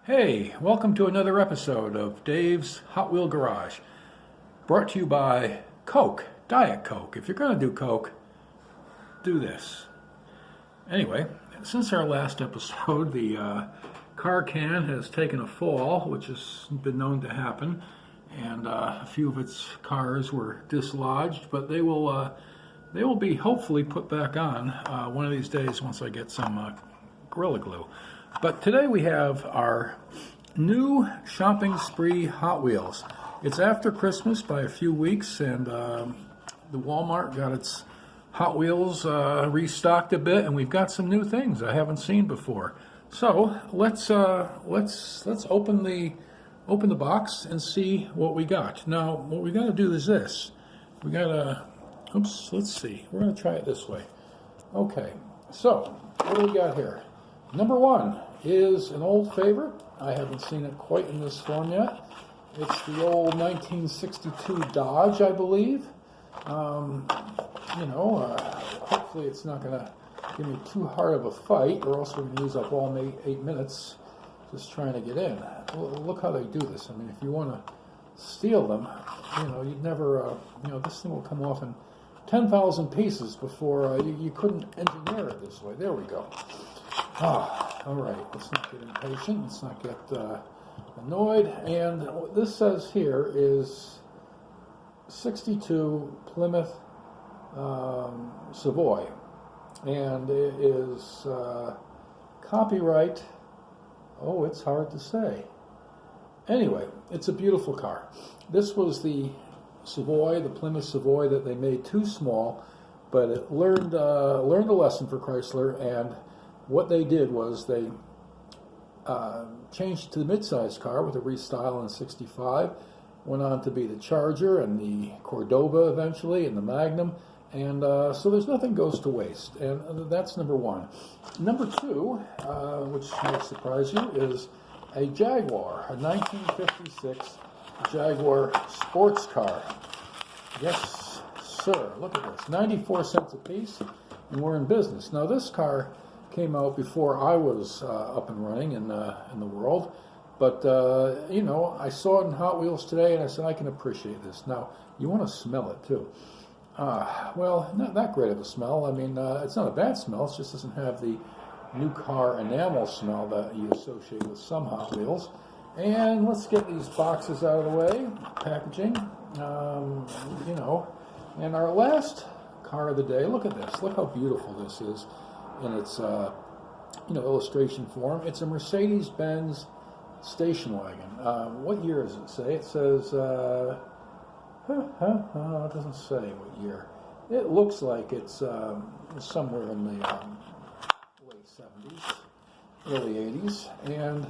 Hey, welcome to another episode of Dave's Hot Wheel Garage, brought to you by Coke, Diet Coke. If you're going to do Coke, do this. Anyway, since our last episode, the car can has taken a fall, which has been known to happen, and a few of its cars were dislodged, but they will be hopefully put back on one of these days once I get some Gorilla Glue. But today we have our new shopping spree Hot Wheels. It's after Christmas by a few weeks, and the Walmart got its Hot Wheels restocked a bit, and we've got some new things I haven't seen before. So let's open the box and see what we got. Now, what we got to do is this. We got to, let's see. We're going to try it this way. Okay, so what do we got here? Number one is an old favorite. I haven't seen it quite in this form yet. It's the old 1962 Dodge, I believe. Hopefully it's not going to give me too hard of a fight, or else we're going to use up all 8 minutes just trying to get in. Look how they do this. I mean, if you want to steal them, you'd never, this thing will come off in 10,000 pieces before you couldn't engineer it this way. There we go. All right, let's not get impatient, let's not get annoyed. And what this says here is 62 Plymouth Savoy, and it is copyright, it's hard to say. Anyway, it's a beautiful car. This was the Savoy, the Plymouth Savoy that they made too small, but it learned a lesson for Chrysler, and what they did was they changed to the mid-size car with a restyle in '65, went on to be the Charger and the Cordoba eventually, and the Magnum, and so there's nothing goes to waste, and that's number one. Number two, which might surprise you, is a Jaguar, a 1956 Jaguar sports car. Yes, sir, look at this, 94 cents a piece, and we're in business. Now this car came out before I was up and running in the world, but I saw it in Hot Wheels today, and I said I can appreciate this. Now you want to smell it too. Well, not that great of a smell. I mean, it's not a bad smell. It just doesn't have the new car enamel smell that you associate with some Hot Wheels. And let's get these boxes out of the way. Packaging, And our last car of the day. Look at this. Look how beautiful this is in its illustration form. It's a Mercedes-Benz station wagon. What year does it say? It says it doesn't say what year. It looks like it's somewhere in the late 70s, early 80s, and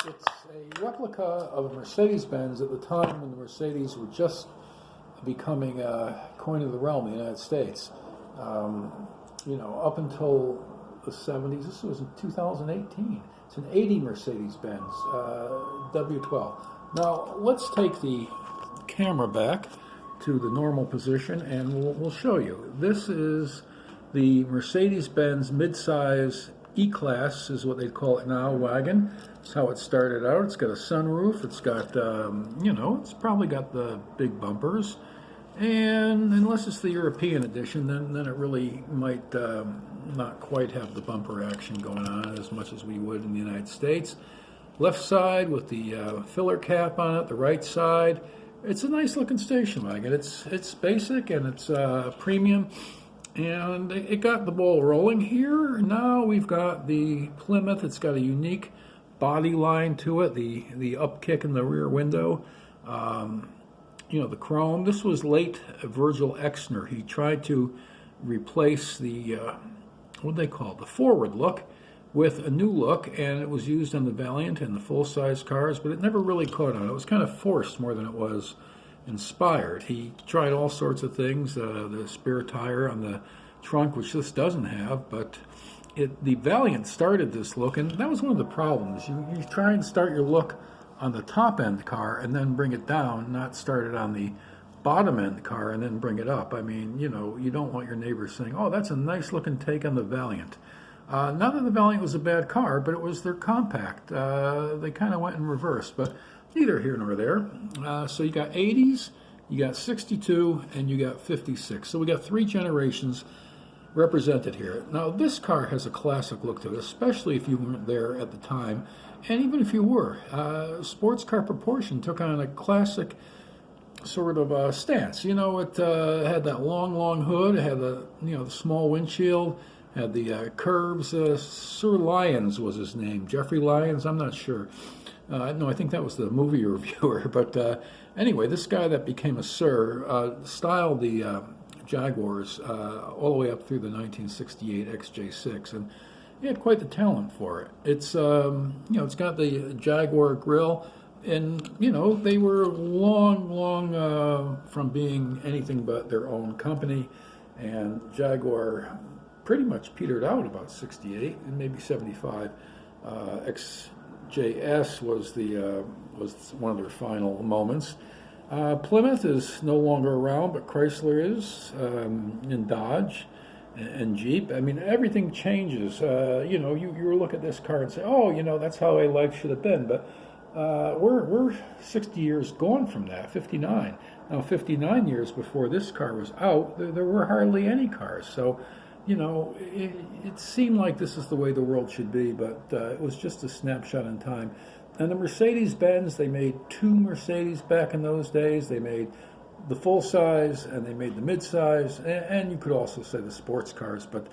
it's a replica of a Mercedes-Benz at the time when the Mercedes were just becoming coin of the realm in the United States. Up until the 70s, this was in 2018. It's an 80 Mercedes-Benz W12. Now, let's take the camera back to the normal position, and we'll show you. This is the Mercedes-Benz midsize E-Class, is what they call it now, wagon. That's how it started out. It's got a sunroof. It's got, it's probably got the big bumpers. And unless it's the European edition, then it really might not quite have the bumper action going on as much as we would in the United States. Left side with the filler cap on it, the right side. It's a nice looking station wagon. It's basic and it's premium, and it got the ball rolling here. Now we've got the Plymouth. It's got a unique body line to it, the up kick in the rear window. The chrome. This was late Virgil Exner. He tried to replace the, the forward look with a new look, and it was used on the Valiant and the full-size cars, but it never really caught on. It was kind of forced more than it was inspired. He tried all sorts of things, the spare tire on the trunk, which this doesn't have, but the Valiant started this look, and that was one of the problems. You try and start your look on the top end car and then bring it down, not start it on the bottom end car and then bring it up. I mean, you don't want your neighbors saying, oh, that's a nice looking take on the Valiant. Not that the Valiant was a bad car, but it was their compact. They kind of went in reverse, but neither here nor there. So you got 80s, you got 62, and you got 56. So we got 3 generations represented here. Now this car has a classic look to it, especially if you weren't there at the time, and even if you were. Sports car proportion took on a classic sort of stance. You know, it had that long hood, it had the the small windshield, had the curves. Sir Lyons was his name, Jeffrey Lyons. I'm not sure. No, I think that was the movie reviewer. But anyway, this guy that became a Sir styled the Jaguars all the way up through the 1968 XJ6, and he had quite the talent for it. It's it's got the Jaguar grille, and they were long from being anything but their own company, and Jaguar pretty much petered out about 68 and maybe 75. XJS was one of their final moments. Plymouth is no longer around, but Chrysler is, and Dodge and Jeep. I mean, everything changes. You look at this car and say, oh, that's how a life should have been. But we're 60 years gone from that, 59. Now, 59 years before this car was out, there were hardly any cars. So, it seemed like this is the way the world should be, but it was just a snapshot in time. And the Mercedes-Benz, they made 2 Mercedes back in those days. They made the full size and they made the mid-size, and you could also say the sports cars, but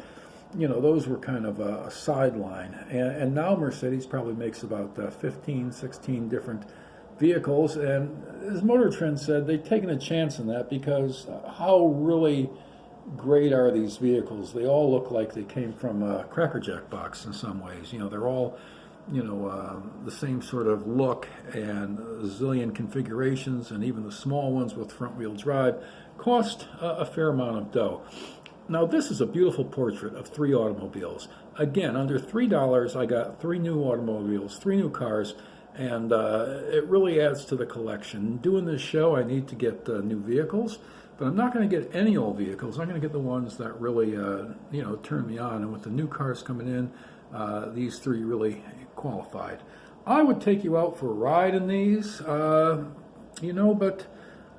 those were kind of a sideline. And now Mercedes probably makes about 15, 16 different vehicles, and as Motor Trend said, they've taken a chance in that, because how really great are these vehicles? They all look like they came from a Cracker Jack box in some ways. They're all the same sort of look, and a zillion configurations, and even the small ones with front-wheel drive cost a fair amount of dough. Now, this is a beautiful portrait of 3 automobiles. Again, under $3, I got 3 new automobiles, 3 new cars, and it really adds to the collection. Doing this show, I need to get new vehicles, but I'm not going to get any old vehicles. I'm going to get the ones that really, turn me on. And with the new cars coming in, these 3 really qualified. I would take you out for a ride in these, but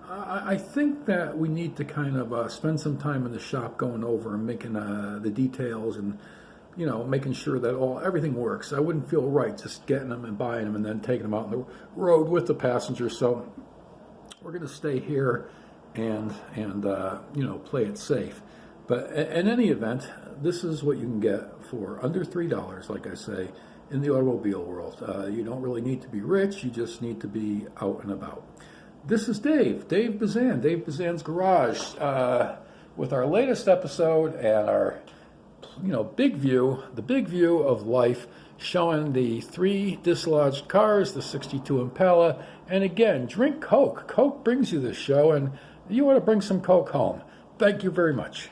I think that we need to kind of spend some time in the shop going over and making the details, and making sure that everything works. I wouldn't feel right just getting them and buying them and then taking them out on the road with the passengers. So we're going to stay here and play it safe. But in any event, this is what you can get for under $3, like I say, in the automobile world. You don't really need to be rich, you just need to be out and about. This is Dave Bazan, Dave Bazan's Garage, with our latest episode and our the big view of life, showing the 3 dislodged cars, the 62 Impala, and again, drink Coke. Coke brings you this show, and you want to bring some Coke home. Thank you very much.